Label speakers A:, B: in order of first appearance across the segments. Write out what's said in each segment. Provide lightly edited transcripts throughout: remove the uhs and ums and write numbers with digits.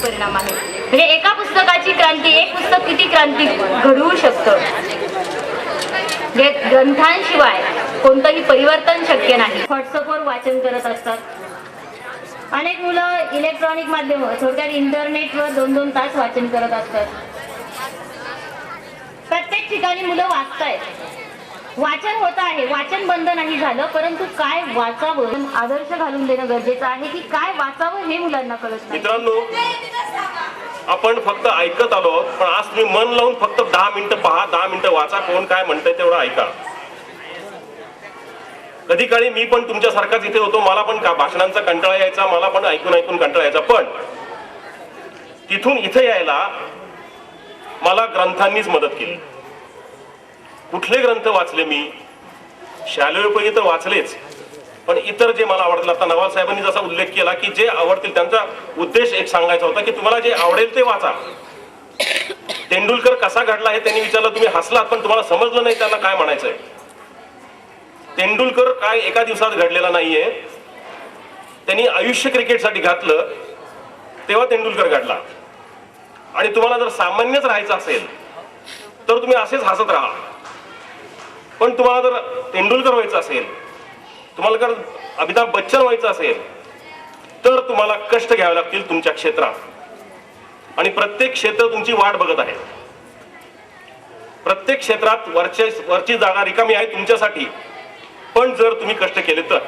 A: परिणाम आहे. म्हणजे एका पुस्तकाची क्रांती, एक पुस्तक किती क्रांती घडवू शकतं. ग्रंथांशिवाय कोणतंही परिवर्तन शक्य नाही. व्हॉट्सअपवर वाचन करत असतात. अनेक मुलं इलेक्ट्रॉनिक माध्यम, थोडक्यात इंटरनेटवर 2-2 तास वाचन करत असतात. प्रत्येक ठिकाणी मुलं वाचतायत, वाचन होत आहे, वाचन बंद नाही झालं, परंतु काय वाचावं आदर्श घालून देणं गरजेचं आहे की काय वाचावं हे मुलांना कळत नाही.
B: मित्रांनो, आपण फक्त ऐकत आलो, पण आज तुम्ही मन लावून फक्त 10 मिनिटं पहा, 10 मिनिटं वाचा, कोण काय म्हणतंय तेवढं ऐका. कधी काळी मी पण तुमच्यासारखाच इथे होतो, मला पण भाषणांचा कंटाळा यायचा, मला पण ऐकून ऐकून कंटाळा यायचा, पण तिथून इथे यायला मला ग्रंथांनीच मदत केली. कुठले ग्रंथ वाचले मी? शालेयपणी तर वाचलेच, पण इतर जे मला आवडतील, आता नवाल साहेबांनी जसा उल्लेख केला की जे आवडतील, त्यांचा उद्देश एक सांगायचा होता की तुम्हाला जे आवडेल ते वाचा. तेंडुलकर कसा घडला हे त्यांनी विचारलं, तुम्ही हसलात, पण तुम्हाला समजलं नाही त्याला काय म्हणायचंय. तेंडुलकर काय एका दिवसात घडलेला नाहीये, त्यांनी आयुष्य क्रिकेटसाठी घातलं तेव्हा तेंडुलकर घडला. आणि तुम्हाला जर सामान्यच राहायचं असेल तर तुम्ही असेच हसत राहा, पण तुम्हाला जर तेंडुलकर व्हायचं असेल, तुम्हाला जर अमिताभ बच्चन व्हायचं असेल, तर तुम्हाला कष्ट घ्यावे लागतील तुमच्या क्षेत्रात. आणि प्रत्येक क्षेत्र तुमची वाट बघत आहे. प्रत्येक क्षेत्रात वरची जागा रिकामी आहे तुमच्यासाठी, पण जर तुम्ही कष्ट केले तर.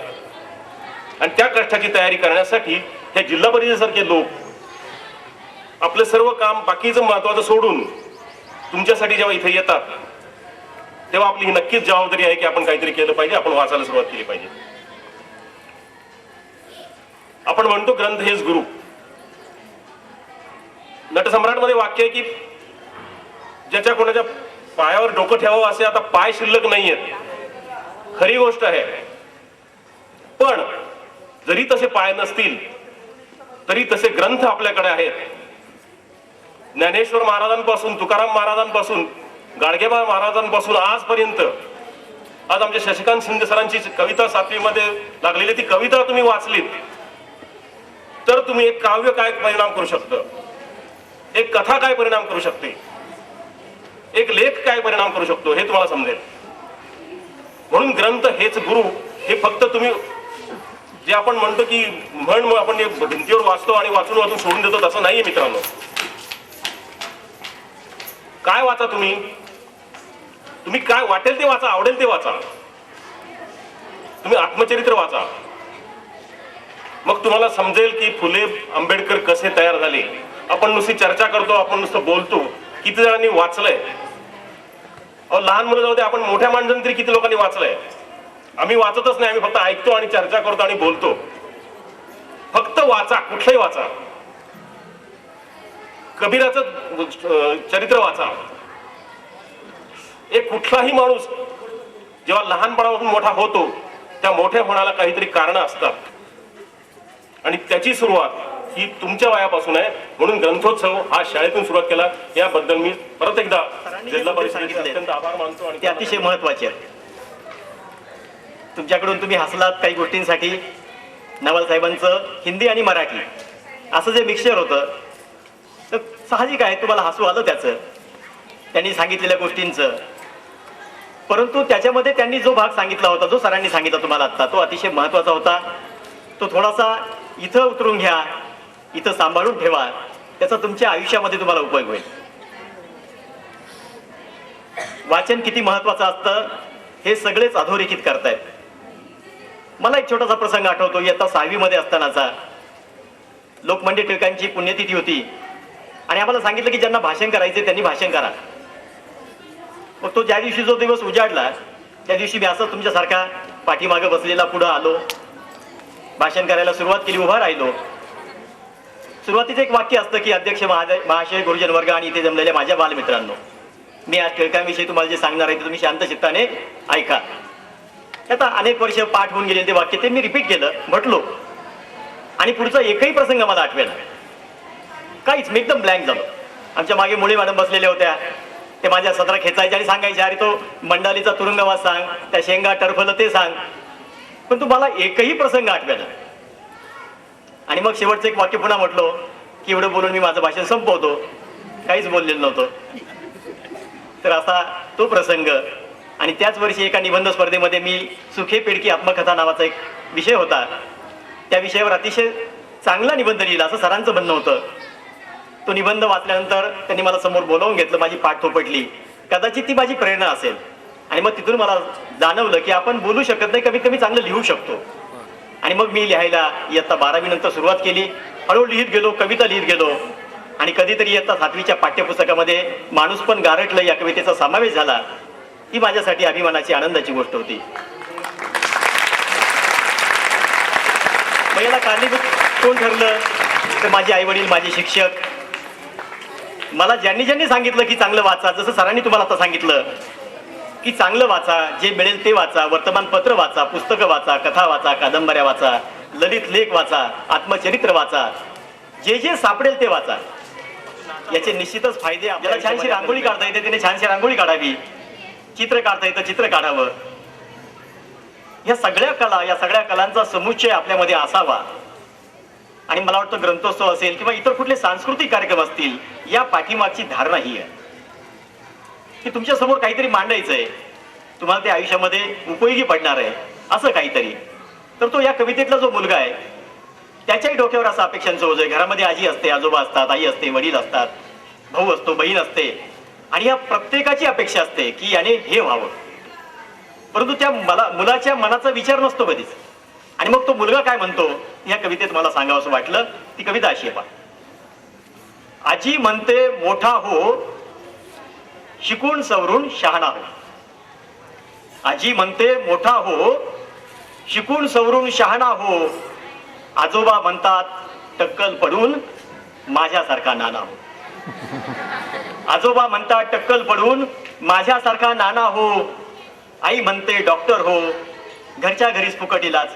B: आणि त्या कष्टाची तयारी करण्यासाठी हे जिल्हा परिषदेसारखे लोक आपलं सर्व काम, बाकीचं महत्वाचं सोडून तुमच्यासाठी जेव्हा इथे येतात, तेव्हा आपली ही नक्कीच जबाबदारी आहे की आपण काहीतरी केलं पाहिजे, आपण वाचायला सुरुवात केली पाहिजे. आपण म्हणतो ग्रंथ हेच गुरु. नटसम्राट मध्ये वाक्य आहे की ज्याच्या कोणाच्या पायावर डोकं ठेवावं असे आता पाय शिल्लक नाहीयेत. खरी गोष्ट आहे, पण जरी तसे पाय नसतील तरी तसे ग्रंथ आपल्याकडे आहेत. ज्ञानेश्वर महाराजांपासून, तुकाराम महाराजांपासून, गाडगेबाई महाराजांपासून आजपर्यंत, आज आमच्या शशिकांत शिंदे सरांची कविता 7वी मध्ये लागलेली, ती कविता तुम्ही वाचलीत तर तुम्ही एक काव्य काय परिणाम करू शकतं, एक कथा काय परिणाम करू शकते, एक लेख काय परिणाम करू शकतो हे तुम्हाला समजेल. म्हणून ग्रंथ हेच गुरु. हे फक्त तुम्ही जे आपण म्हणतो की म्हण आपण भिंतीवर वाचतो आणि वाचून वाचून सोडून देतो, तसं नाहीये मित्रांनो. काय वाचा तुम्ही? तुम्ही काय वाटेल ते वाचा, आवडेल ते वाचा. तुम्ही आत्मचरित्र वाचा, मग तुम्हाला समजेल की फुले आंबेडकर कसे तयार झाले. आपण नुसती चर्चा करतो, आपण नुसतं बोलतो, किती जणांनी वाचलंय? लहान मुलं जाऊ दे, आपण मोठ्या माणसांनी तरी किती लोकांनी वाचलंय? आम्ही वाचतच नाही, आम्ही फक्त ऐकतो आणि चर्चा करतो आणि बोलतो. फक्त वाचा, कुठलंही वाचा. कबीराचं चरित्र वाचा. एक कुठलाही माणूस जेव्हा लहानपणापासून मोठा होतो, त्या मोठ्या होण्याला काहीतरी कारण असतात आणि त्याची सुरुवात ही तुमच्या वयापासून आहे. म्हणून ग्रंथोत्सव हा शाळेतून सुरुवात केला, याबद्दल मी परत एकदा जिल्हा परिषदेचे अत्यंत आभार मानतो. आणि
C: ते अतिशय महत्वाचे आहे. तुमच्याकडून तुम्ही हसलात काही गोष्टींसाठी. नवाल साहेबांचं हिंदी आणि मराठी असं जे मिक्सचर होतं, तर साहजिक आहे तुम्हाला हसू आलं त्याचं, त्यांनी सांगितलेल्या गोष्टींचं. परंतु त्याच्यामध्ये त्यांनी जो भाग सांगितला होता, जो सरांनी सांगितला तुम्हाला आता, तो अतिशय महत्वाचा होता. तो थोडासा इथं उतरून घ्या, इथं सांभाळून ठेवा, त्याचा तुमच्या आयुष्यामध्ये तुम्हाला उपयोग होईल. वाचन किती महत्वाचं असतं हे सगळेच अधोरेखित करतायत. मला एक छोटासा प्रसंग आठवतो. इयत्ता 6वी मध्ये असतानाचा. लोकमान्य टिळकांची पुण्यतिथी होती आणि आम्हाला सांगितलं की ज्यांना भाषण करायचे त्यांनी भाषण करा. मग तो ज्या दिवशी जो दिवस उजाडला, त्या दिवशी मी असं तुमच्यासारखा पाठीमागे बसलेला पुढं आलो, भाषण करायला सुरुवात केली, उभा राहिलो. सुरुवातीचं एक वाक्य असतं की अध्यक्ष महाशय, गुरुजन वर्ग आणि इथे जमलेल्या माझ्या बालमित्रांनो, मी आज टिळकांविषयी तुम्हाला जे सांगणार आहे ते तुम्ही शांत चित्ताने ऐका. आता अनेक वर्ष पाठ होऊन गेलेले ते वाक्य ते मी रिपीट केलं, म्हटलो, आणि पुढचा एकही प्रसंग मला आठवेना. काहीच, मी एकदम ब्लँक झालो. आमच्या मागे मुळे मॅडम बसलेल्या होत्या, ते माझ्या सदरा खेचायच्या आणि सांगायच्या, अरे तो मंडालीचा तुरुंगवास सांग, त्या शेंगा टरफलं ते सांग. पण तुम्हाला एकही प्रसंग आठवेना. आणि मग शेवटचं एक वाक्य पुन्हा म्हटलो की एवढं बोलून मी माझं भाषण संपवतो. काहीच बोललेलं नव्हतं. तर असा तो प्रसंग. आणि त्याच वर्षी एका निबंध स्पर्धेमध्ये मी सुखे पेडकी आत्मकथा नावाचा एक विषय होता, त्या विषयावर अतिशय चांगला निबंध लिहिला असं सरांचं म्हणणं होतं. तो निबंध वाचल्यानंतर त्यांनी मला समोर बोलावून घेतलं, माझी पाठ थोपटली. कदाचित ती माझी प्रेरणा असेल. आणि मग तिथून मला जाणवलं की आपण बोलू शकत नाही, कमीत कमी चांगलं लिहू शकतो. आणि मग मी लिहायला इयत्ता 12वी नंतर सुरुवात केली. हळूहळू लिहित गेलो, कविता लिहित गेलो. आणि कधीतरी इयत्ता 7वीच्या पाठ्यपुस्तकामध्ये माणूस पण गारटलं या कवितेचा समावेश झाला. ही माझ्यासाठी अभिमानाची, आनंदाची गोष्ट होती. मग याला कारणीभूत कोण ठरलं तर माझे आई वडील, माझे शिक्षक. मला ज्यांनी सांगितलं की चांगलं वाचा, जसं सरांनी तुम्हाला आता सांगितलं की चांगलं वाचा, जे मिळेल ते वाचा, वर्तमानपत्र वाचा, पुस्तकं वाचा, कथा वाचा, कादंबऱ्या वाचा, ललित लेख वाचा, आत्मचरित्र वाचा, जे जे सापडेल ते वाचा. याचे निश्चितच फायदे. आपल्याला छानशी रांगोळी काढता येते, त्याने छानशी रांगोळी काढावी. चित्र काढता येतं, चित्र काढावं. या सगळ्या कला, या सगळ्या कलांचा समुच्चय आपल्यामध्ये असावा. आणि मला वाटतं ग्रंथोत्सव असेल किंवा इतर कुठले सांस्कृतिक कार्यक्रम असतील, या पाठीमागची धारणा ही आहे की तुमच्या समोर काहीतरी मांडायचंय, तुम्हाला ते आयुष्यामध्ये उपयोगी पडणार आहे असं काहीतरी. तर तो या कवितेतला जो मुलगा आहे त्याच्याही डोक्यावर असं अपेक्षांचं ओझं आहे. घरामध्ये आजी असते, आजोबा असतात, आई असते, वडील असतात, भाऊ असतो, बहीण असते. आणि या प्रत्येकाची अपेक्षा असते की याने हे व्हावं. परंतु त्या मुलाच्या मनाचा विचार नसतो कधीच. आणि मग तो मुलगा काय म्हणतो या कवितेत मला सांगावं असं वाटलं. ती कविता अशी आहे पहा. आजी म्हणते मोठा हो, शिकून सवरून शहाणा हो. आजी म्हणते मोठा हो, शिकून सवरून शहाणा हो. आजोबा म्हणतात टक्कल पडून माझ्यासारखा नाना हो. आजोबा म्हणतात टक्कल पडून माझ्यासारखा नाना हो. आई म्हणते डॉक्टर हो, घरच्या घरीच फुकट इलाज.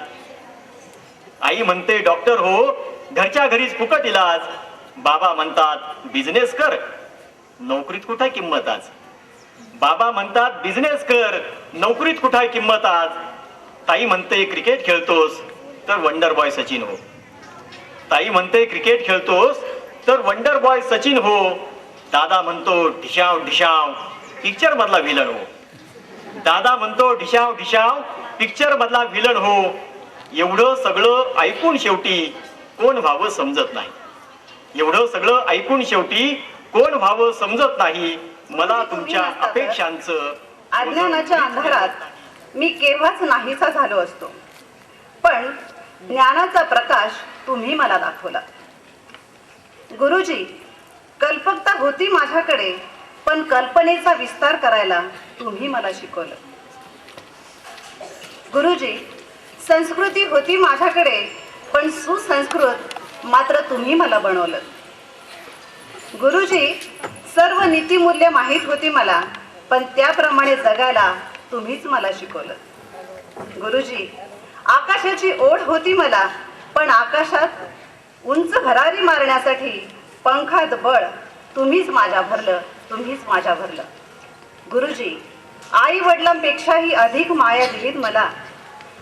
C: आई म्हणते डॉक्टर हो, घरच्या घरीच फुकट इलाज. बाबा म्हणतात बिझनेस कर, नोकरीत कुठे किंमत आज. बाबा म्हणतात बिझनेस कर, नोकरीत कुठे किंमत आज. ताई म्हणते क्रिकेट खेळतोस तर वंडर बॉय सचिन हो. ताई म्हणते क्रिकेट खेळतोस तर वंडर बॉय सचिन हो. दादा म्हणतो ढिशाव ढिशाव, पिक्चर मधला व्हिलन हो. दादा म्हणतो ढिशाव ढिशाव, पिक्चर मधला व्हिलन हो. एवढं सगळं ऐकून शेवटी कोण व्हावं समजत नाही. एवढं सगळं ऐकून शेवटी कोण व्हावं समजत नाही. मला तुमच्या अपेक्षांचं.
D: अज्ञानाच्या अंधारात मी केव्हाच नाहीसा झालो असतो, पण ज्ञानाचा प्रकाश तुम्ही मला दाखवला. गुरुजी, कल्पकता होती माझ्याकडे, पण कल्पनेचा विस्तार करायला तुम्ही मला शिकवलं. गुरुजी, संस्कृती होती माझ्याकडे, पण सुसंस्कृत मात्र तुम्ही मला बनवलं. गुरुजी, सर्व नीतिमूल्य माहीत होती मला, पण त्याप्रमाणे जगायला तुम्हीच मला शिकवलं. गुरुजी, आकाशाची ओढ होती मला, पण आकाशात उंच भरारी मारण्यासाठी पंखात बळ तुम्हीच माझ्या भरलं, तुम्हीच माझ्या भरलं. गुरुजी, आई वडिलांपेक्षाही अधिक माया दिलीत मला.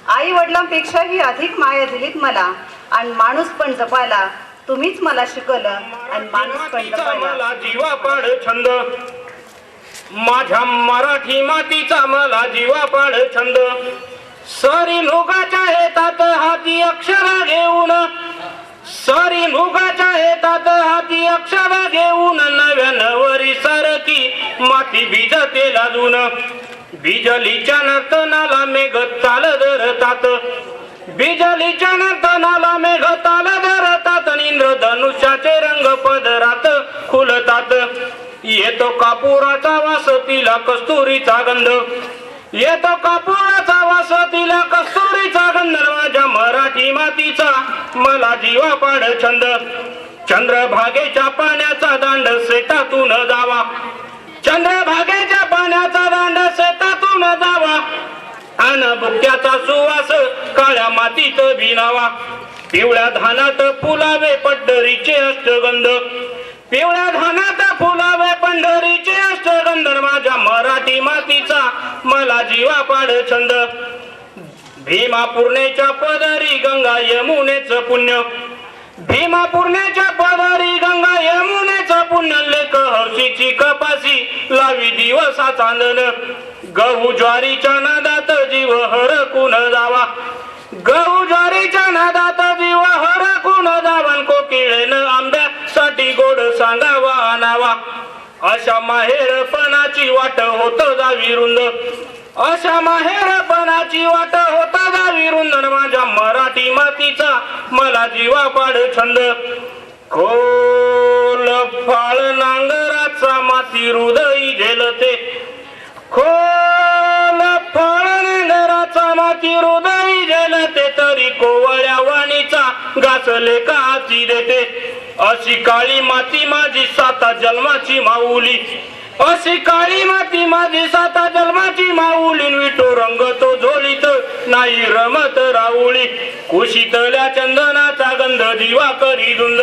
D: आई वडिलांपेक्षाही अधिक माया दिलीत मला. आणि माणूस पण जपायला तुम्हीच मला शिकवलं. आणि माणूस पण जपायला
E: जीवापाड छंद. माझ्या मराठी मातीचा मला जीवापाड छंद. सरी नुगाच्या हेतात हाती अक्षर घेऊन, सरी नुगाच्या हेतात हाती अक्षर घेऊन, नव्या नवरी सारखी माती भिजते लाजून. बिजलीच्या नर्तनाला मेघ ताल धरतात, बिजलीच्या नर्तनाला मेघ ताल धरतात. इंद्रधनुष्याचे रंग पदरात खुलतात. येतो कापुराचा वास, तिला कस्तुरीचा गंध. येतो कापुराचा वास, तिला कस्तुरीचा गंध. माझ्या मराठी मातीचा मला जीवापाड छंद. चंद्रभागेच्या पाण्याचा दांड सेटातून जावा, चंद्रभागेच्या पाण्याचा दांड शेतातून जावा अन बुक्याचा सुवास काळ्या मातीत भिनावा पिवळ्या धानात फुलावे पंढरीचे अष्टगंध पिवळ्या धानात फुलावे पंढरीचे अष्टगंध माझ्या मराठी मातीचा मला जीवा पाड छंद भीमा पूर्णेच्या पदरी गंगा यमुनेचं पुण्य भीमा पूर्णेच्या पदरी गंगा यमुनेचं पुण्य लेख हौशीची कपासी लावी दिवसा चांदन गहू ज्वारीच्या नादात जीव हरकून जावा गहू ज्वारीच्या नादात जीव हरकून जावन कोकिळेनं आंब्यासाठी गोड सांगावा आणावा अशा माहेरपणाची वाट होत जावी रुंद अशा माहेरपणाची वाट होत जावी रुंद माझ्या मराठी मातीचा मला जीवा पाड छंद खोल फाळ नांगराचा माती हृदयी झेलते खोल फाळ नांगराचा माती हृदयी झेलते तरी कोवळ्या वाणीचा घासले काची देते अशी काळी माती माझी साता जन्माची माऊली अशी काळी माती माझी साता जन्माची माऊली विटो रंग तो झोलीत नाही रमत राऊळी कुशीतल्या चंदनाचा गंध जीवा करी धुंद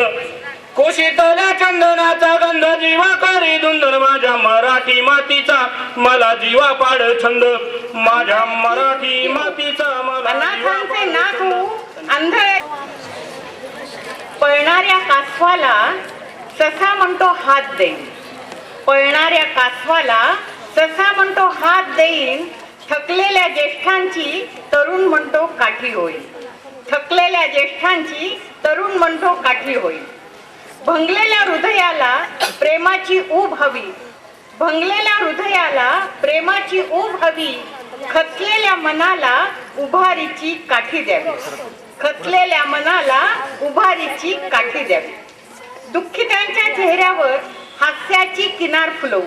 E: कुशीतल्या चंदनाचा गंध जीवा करी धुंद माझ्या मराठी मातीचा मला जीवा पाड छंद माझ्या मराठी मातीचा मला
F: अनाथांचे नाथू अंधळे पळणाऱ्या कासवाला ससा म्हणतो हात देईन पळणाऱ्या कासवाला ससा म्हणतो हात देईन थकलेल्या ज्येष्ठांची तरुण म्हणतो काठी होईल थकलेल्या ज्येष्ठांची तरुण म्हणतो काठी होईल भंगलेल्या हृदयाला प्रेमाची ऊब हवी भंगलेल्या हृदयाला प्रेमाची ऊब हवी खचलेल्या मनाला उभारीची काठी द्यावी खचलेल्या मनाला उभारीची काठी द्यावी दुःखितांच्या चेहऱ्यावर हास्याची किनार फुलवू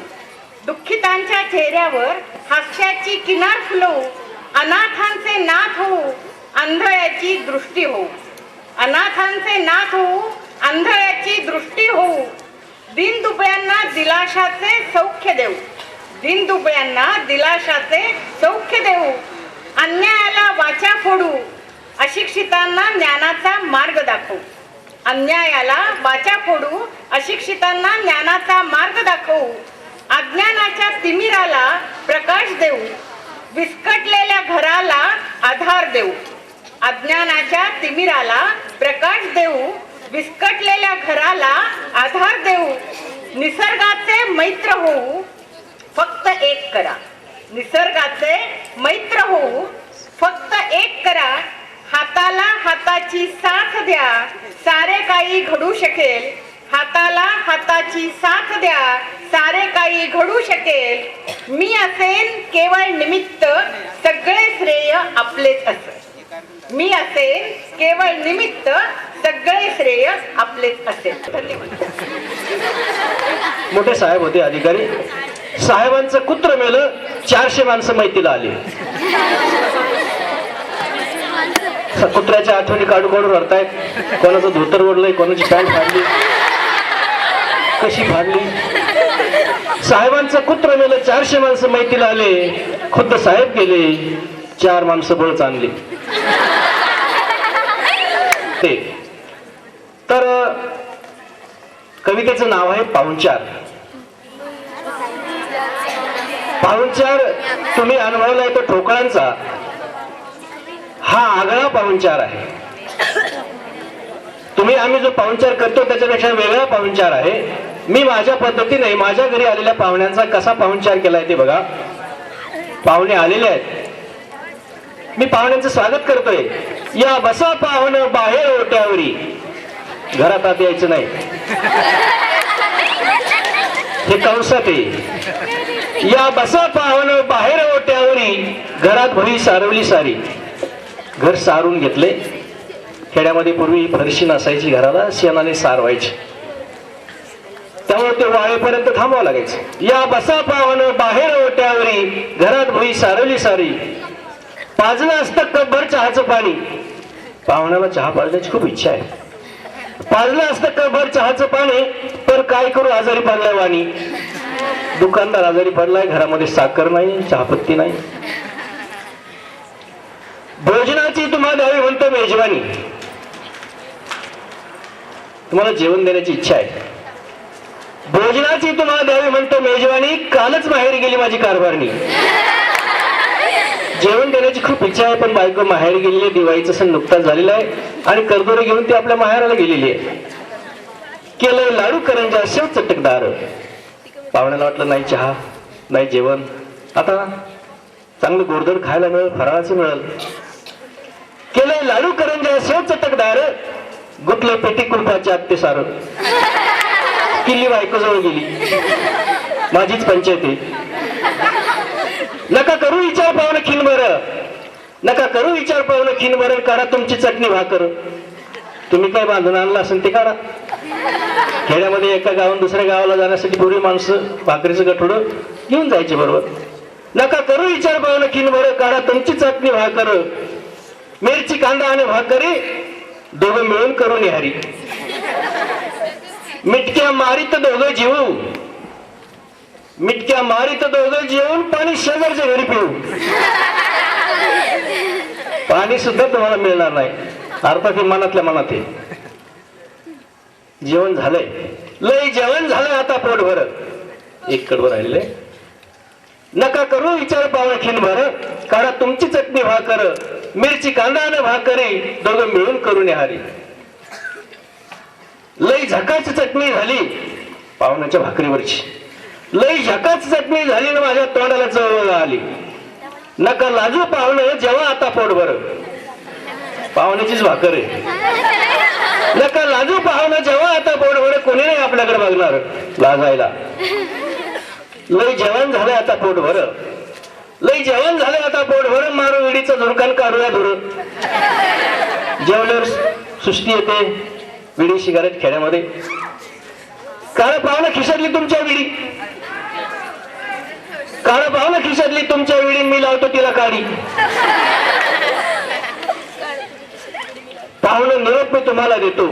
F: दुःखितांच्या चेहऱ्यावर हास्याची किनार फुलवू अनाथांचे नाथ होऊ आंधळ्याची दृष्टी होऊ अनाथांचे नाथ होऊ आंधळ्याची दृष्टी होऊ दीनदुबळ्यांना दिलाशाचे सौख्य देऊ दीनदुबळ्यांना दिलाशाचे सौख्य देऊ अन्यायाला वाचा फोडू अशिक्षितांना ज्ञानाचा मार्ग दाखवू अन्यायाला वाचा फोडू अशिक्षितांना ज्ञानाचा मार्ग दाखवू अज्ञानाच्या तिमिराला प्रकाश देऊ विस्कटलेल्या घराला आधार देऊ अज्ञानाच्या तिमिराला प्रकाश देऊ विस्कटलेल्या घराला आधार देऊ निसर्गाचे मैत्र होऊ फक्त एक करा निसर्गाचे मैत्र होऊ फक्त एक करा हाताला हाताची साथ द्या सारे काही घडू शकेल हाताला हाताची साथ द्या सारे काही घडू शकेल मी असेन केवळ निमित्त सगळे श्रेय आपलेच असेल मी असेन केवळ निमित्त सगळे श्रेय आपलेच असेल धन्यवाद
G: मोठे साहेब होते अधिकारी साहेबांचं कुत्र मेलं 400 माणसं मैतीला आली कुत्र्याच्या आठवणी काढू काढून रडतायत कोणाचं धोतर ओढलंय कोणाची पॅन्ट फाडली कशी फाडली साहेबांचं कुत्र मेलं 400 माणसं मैतीला आले खुद्द साहेब गेले 4 माणसं बळच आणली ते तर कवितेचं नाव आहे पाहुणचार पाहुणचार तुम्ही अनुभवलाय तो ठोकळांचा हा आगळा पाहुणचार आहे आम्ही जो पाहुणचार करतो त्याच्यापेक्षा वेगळा पाहुणचार आहे मी माझ्या पद्धतीने माझ्या घरी आलेल्या पाहुण्यांचा कसा पाहुणचार केलाय ते बघा पाहुणे आलेले आहेत मी पाहुण्यांचं स्वागत करतोय या बसा पाहुण बाहेर ओट्यावरी घरात आत यायचं नाही हे कंसात आहे या बसा पाहुण बाहेर ओट्यावरी घरात भरी सारवली सारी घर सारून घेतले खेड्यामध्ये पूर्वी फरशी नसायची घराला शेणाने सारवायची त्यामुळे ते वाळेपर्यंत थांबावं लागायचं या बसा पाहुण बाहेर ओट्यावरी घरात भुई सारवली सारी पाजलं असतं कपभर चहाचं पाणी पाहुण्याला चहा पाजण्याची खूप इच्छा आहे पाजलं असतं कपभर चहाचं पाणी पण काय करू आजारी पडलाय वाणी दुकानदार आजारी पडलाय, घरामध्ये साखर नाही, चहापत्ती नाही. भोजनाची तुम्हाला द्यावी म्हणतो मेजवानी. तुम्हाला जेवण देण्याची इच्छा आहे. भोजनाची तुम्हाला द्यावी म्हणतो मेजवानी. कालच माहेरी गेली माझी कारभारणी. जेवण देण्याची खूप इच्छा आहे, पण बायको माहेरी गेलेली आहे. दिवाळीचा सण नुकताच झालेला आहे आणि करदोरे घेऊन ती आपल्या माहेराला गेलेली आहे. केलंय लाडू करंजा शेव चटकदार. पाहुण्याला वाटलं नाही चहा नाही जेवण, आता चांगलं गोडधोड खायला मिळेल, फराळाचं मिळेल. केलंय लाडू करंजा शेव चटकदार. गुतले पेटी कुलपाचे आत्ते सार. किल्ली बायको जवळ गेली. माझीच पंचायत आहे. नका करू विचार पाहुणं खिनभर. नका करू विचार पाहुणं खिनभर. काढा तुमची चटणी भाकर. तुम्ही काय बांधून आणलं असेल ते काढा. खेड्यामध्ये एका गावात दुसऱ्या गावाला जाण्यासाठी पूर्वी माणसं भाकरीचं गठोडं घेऊन जायचे बरोबर. नका करू विचार पाहुणं खिनभर. काढा तुमची चटणी भाकर. मिरची कांदा आणि भाकरी दोघं मिळून करून निहारी. मिटक्या मारीत दोघं जीवू. मिटक्या मारीत दोघं जेवून पाणी शेजारच्या घरी पिऊ. पाणी सुद्धा तुम्हाला मिळणार नाही. अर्थात हे मनातल्या मनात आहे. जेवण झालंय, लय जेवण झालंय, आता पोट भरत. एक कडवं राहिले. नका करू विचार पाहुणं खिनभर. काढा तुमची चटणी भाकर. मिरची कांदा आणि भाकरी दोघं मिळून करून निहारी. लय झकाची चटणी झाली पाहुण्याच्या भाकरीवरची. लय झकाची चटणी झाली ना माझ्या तोंडाला चव आली. नका लाजू पाहुणं जेव्हा आता पोट भर. पाहुण्याचीच भाकर आहे. नका लाजू पाहुणं जेव्हा आता पोट भर. कोणी नाही आपल्याकडे बघणार लाजायला. लय जेवण झालंय आता पोट भर. लय जेवण झालंय आता पोट भर. मारू विडीचं झुरकान काढूया धुर. जेवल्यावर सुस्ती येते. विडी सिगारेट खेड्यामध्ये. काळ पाहुणं खिशातली तुमच्या विडी. काळ पाहुणं खिशातली तुमच्या विडी. मी लावतो तिला काढी. पाहुणं निरोप मी तुम्हाला देतो.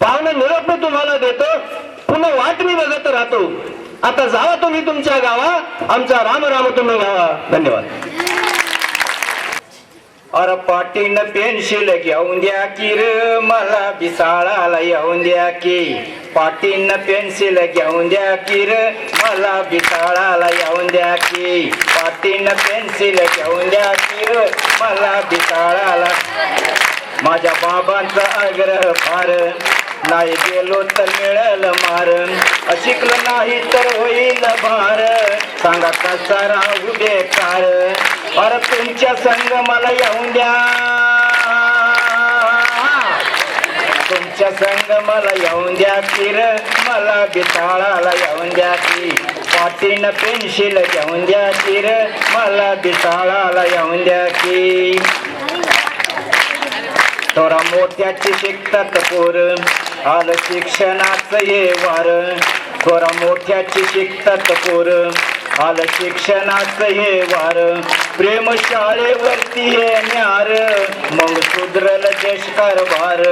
G: पाहुणं निरोप मी तुम्हाला देतो. पुन्हा वाट मी बघत राहतो. आता जावा तुम्ही तुमच्या गावा. आमचा राम राम तुम्ही गावा. धन्यवाद.
E: अरे पाटीन पेन्सिल घेऊन द्या की र मला बिसाळाला येऊन द्या की. पाटीन पेन्सिल घेऊन द्या की र मला बिसाळाला येऊन द्या की. पाटीन पेन्सिल घेऊन द्या की र मला बिसाळाला. माझ्या बाबांचा आग्रह फार. नाही गेलो तर मिळेल मार. शिकलं नाही तर होईल भार. सांगा कसा राहू बेकार. अरे तुमच्या संग मला येऊन द्या. तुमच्या संग मला येऊन द्या की र मला बिसाळाला येऊन द्या की. पाटीन पेन्सिल घेऊन द्या की र मला बिसाळाला येऊन द्या की. थोडा मोठ्याची शिकतात पोर. आलं शिक्षणाचं हे वार. थोडा मोठ्याची शिकतात पोर. आलं शिक्षणाचं हे वार. प्रेम शाळेवरती हे न्यार. मग सुधरल देश कारभार.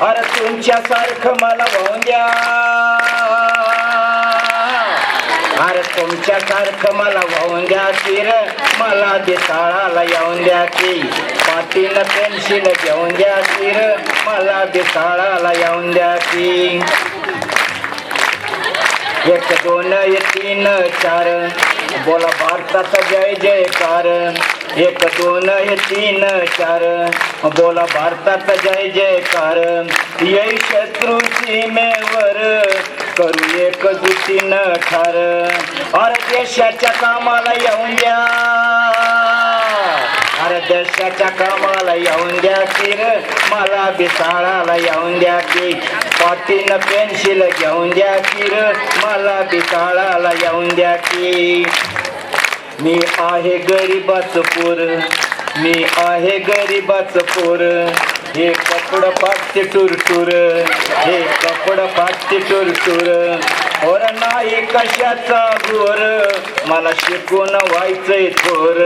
E: अरे तुमच्यासारखं मला वाहून द्या. अरे तुमच्यासारखं मला वाहून द्या की र मला बिसाळाला येऊन द्या की. पाटीन पेन्सिल घेऊन द्या की र मला बिसाळाला येऊन द्या की. 1 2 3 4 बोला भारताचा जय जयकार. 1 2 3 4 बोला भारताचा जय जयकार. येई शत्रू सीमेवर करू एकजुटीनं ठार. अरे देशाच्या कामाला येऊन द्या. अरे देशाच्या कामाला येऊन द्या की र मला बिसाळाला येऊन द्या की. पाटीन पेन्सिल घेऊन द्या की र मला बिसाळाला येऊन द्या की. मी आहे गरीबाचं पोर. मी आहे गरीबाचं पोर. हे कपडं फाटते टूर. हे कपडं फाटते टूर. और नाही कशाचा घोर. मला शिकून व्हायचंय थोर.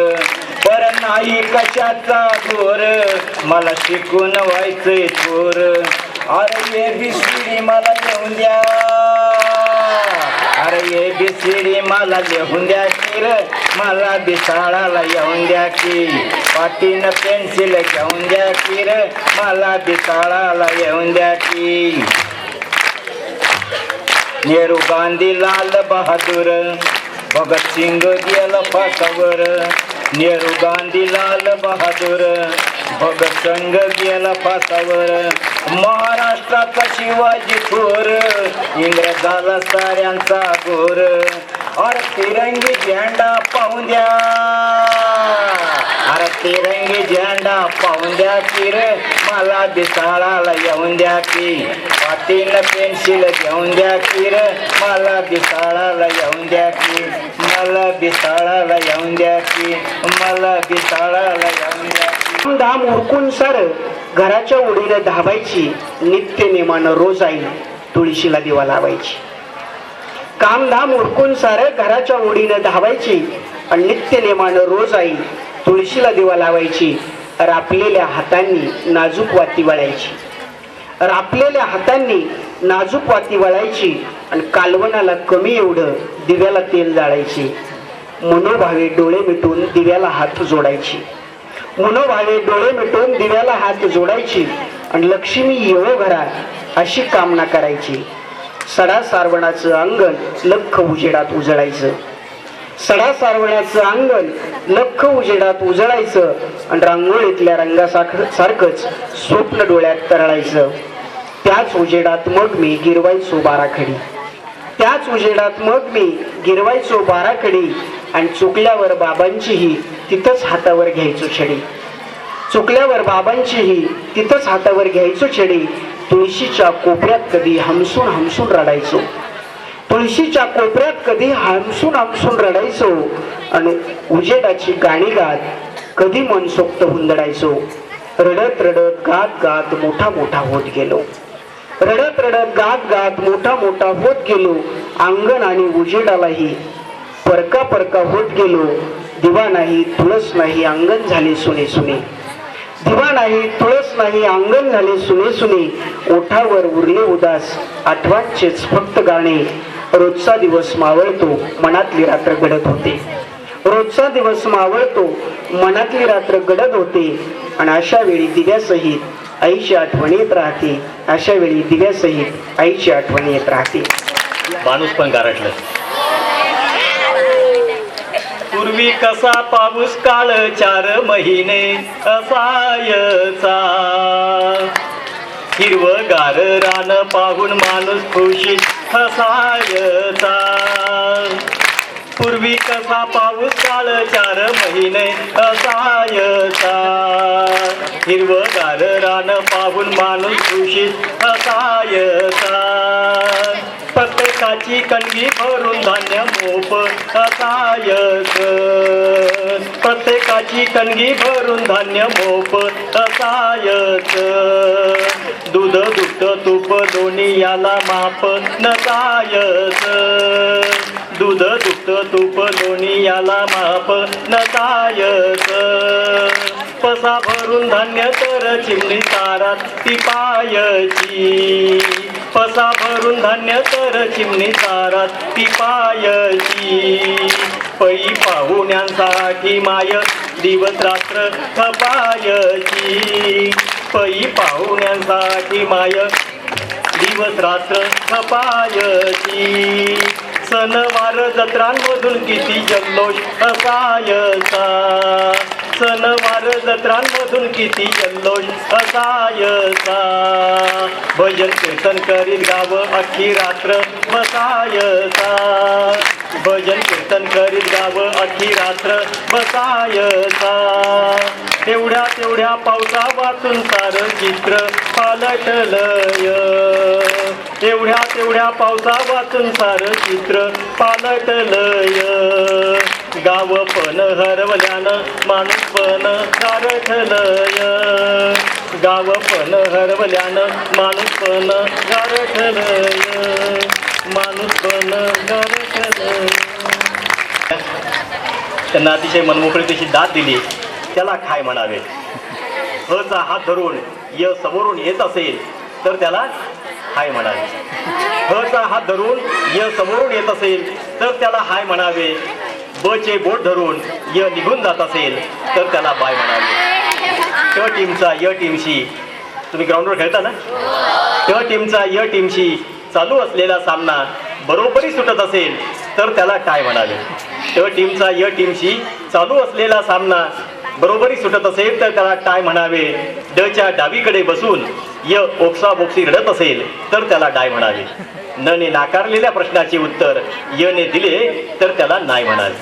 E: पर नाही कशाचा घोर. मला शिकून व्हायचंय थोर. अरे ABCD मला येऊन द्या. अरे ABCD मला लिहून द्या की र, मला बिसाळाला येऊन द्या की. पाटीन पेन्सिल घेऊन द्या की र, मला बिसाळाला येऊन द्या की. नेहरू गांधी लाल बहादूर भगतसिंग गेला फासावर. नेहरू गांधी लाल बहादूर भगतसिंग गेला फासावर. महाराष्ट्राचा शिवाजी थोर इंग्रजाला साऱ्यांचा घोर. अरे तिरंगी झेंडा पाहून द्या, अरे तिरंगी झेंडा पाहून द्या की रे, मला बिसाळाला येऊन द्या की. पाटील पेन्सिल घेऊन द्या की रे, मला बिसाळाला येऊन द्या की. मला बिसाळाला येऊन द्या की, मला बिसाळाला येऊन द्या की.
H: धाम उरकून सार घराच्या ओढीने धावायची, नित्य नेमानं रोज आई तुळशीला दिवा लावायची. कामधाम उरकून सार घराच्या ओढीने धावायची आणि नित्य नेमानं रोज आई तुळशीला दिवा लावायची. रापलेल्या हातांनी नाजूक वाती वळायची, रापलेल्या हातांनी नाजूक वाती वळायची आणि कालवणाला कमी एवढं दिव्याला तेल जाळायची. मनोभावे डोळे मिटून दिव्याला हात जोडायची, मनोभावे डोळे मिटून दिव्याला हात जोडायची आणि लक्ष्मी येवो घरात अशी कामना करायची. सडा सारवणाचं अंगण लख उजेडात उजळायचं, सडा सारवणाचं अंगण लख उजेडात उजळायचं आणि रांगोळीतल्या रंगासारखंच स्वप्न डोळ्यात तरळायचं. त्याच उजेडात मग मी गिरवायचो बाराखडी, त्याच उजेडात मग मी गिरवायचो बाराखडी आणि चुकल्यावर बाबांचीही तिथंच हातावर घ्यायचो छडी, चुकल्यावर बाबांचीही तिथंच हातावर घ्यायचो छडी. तुळशीच्या कोपऱ्यात कधी हमसून हमसून रडायचो, तुळशीच्या कोपऱ्यात कधी हमसून हमसून रडायचो आणि उजेडाची गाणी गात कधी मनसोक्त हुंदडायचो. रडत रडत गात गात मोठा मोठा होत गेलो, रडत रडत गात गात मोठा मोठा होत गेलो. अंगण आणि उजेडालाही परका परका होत गेलो. दिवा नाही तुळस नाही अंगण झाले सुने सुने, दिवा नाही तुळस नाही अंगण झाले सुने सुने. ओठावर उरले उदास आठवणचेच फक्त गाणे. रोजचा दिवस मावळतो मनातली रात्र गडद होते, रोजचा दिवस मावळतो मनातली रात्र गडद होते. आणि अशा वेळी दिव्यासहित आईची आठवण येत राहते, अशा वेळी दिव्यासहित आईची आठवण येत राहते.
C: माणूस पण गारठलं. पूर्वी कसा पाऊस काळ 4 महिने असायचा, हिरवगार रान पाहून माणूस खुशीत हसायचा. पूर्वी कसा पाऊस काळ 4 महिने असायचा, हिरवगार रान पाहून माणूस खुशीत हसायचा. प्रत्येकाची कणगी भरून धान्य मोप असायचं, प्रत्येकाची कणगी भरून धान्य मोप असायचं. दूध दुग्ध तूप दोन्ही याला माप नसायचं, दूध दुग्ध तूप दोन्ही याला माप नसायचं. पसा भरून धान्य तर चिमणी तारात ती पायाची, पसा भरून धान्य तर चिमणी तारात ती पायाची. पै पाहुण्यांसाठी माय दिवस रात्र खपायची, पै पाहुण्यांसाठी माय दिवस रात्र खपायची. सणवार जत्रांमधून किती जल्लोष असायचा, सणवार जत्रांमधून किती जल्लोष असायचा. भजन कीर्तन करीत गाव अख्खी रात्र बसायचा, भजन कीर्तन करीत गाव अख्खी रात्र बसायचा. तेवढ्या तेवढ्या पावसा वाचून सारं चित्र पालटलय, एवढ्या तेवढ्या पावसा वाचून सारं चित्र पालटलय. गाव पण हरवल्यानं माणूस पण गारठलय, गाव पण हरवल्यानं माणूस पण गारठलय, माणूस पण गारठलय. त्यांना अतिशय मनमोकळी तशी दाद दिली, त्याला काय म्हणावे. हचा हात धरून य समोरून येत असेल तर त्याला हाय म्हणावे. ह चा हात धरून य समोरून येत असेल तर त्याला हाय म्हणावे. ब चे बोट धरून य निघून जात असेल तर त्याला बाय म्हणावे. ट टीमचा य टीमशी, तुम्ही ग्राउंडवर खेळता ना, ट टीमचा य टीमशी चालू असलेला सामना बरोबरी सुटत असेल तर त्याला टाय म्हणावे. ट टीमचा य टीमशी चालू असलेला सामना बरोबरी सुटत असेल तर त्याला टाय म्हणावे. ड च्या डावीकडे बसून य ओक्साबोक्सी रडत असेल तर त्याला डाय म्हणावे. न ने नाकारलेल्या प्रश्नाचे उत्तर य ने दिले तर त्याला नाही म्हणावे.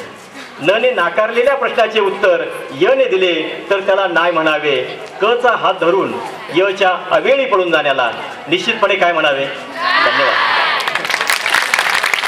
C: न ने नाकारलेल्या प्रश्नाचे उत्तर य ने दिले तर त्याला नाही म्हणावे. क चा हात धरून य च्या अवेळी पडून जाण्याला निश्चितपणे काय म्हणावे? धन्यवाद.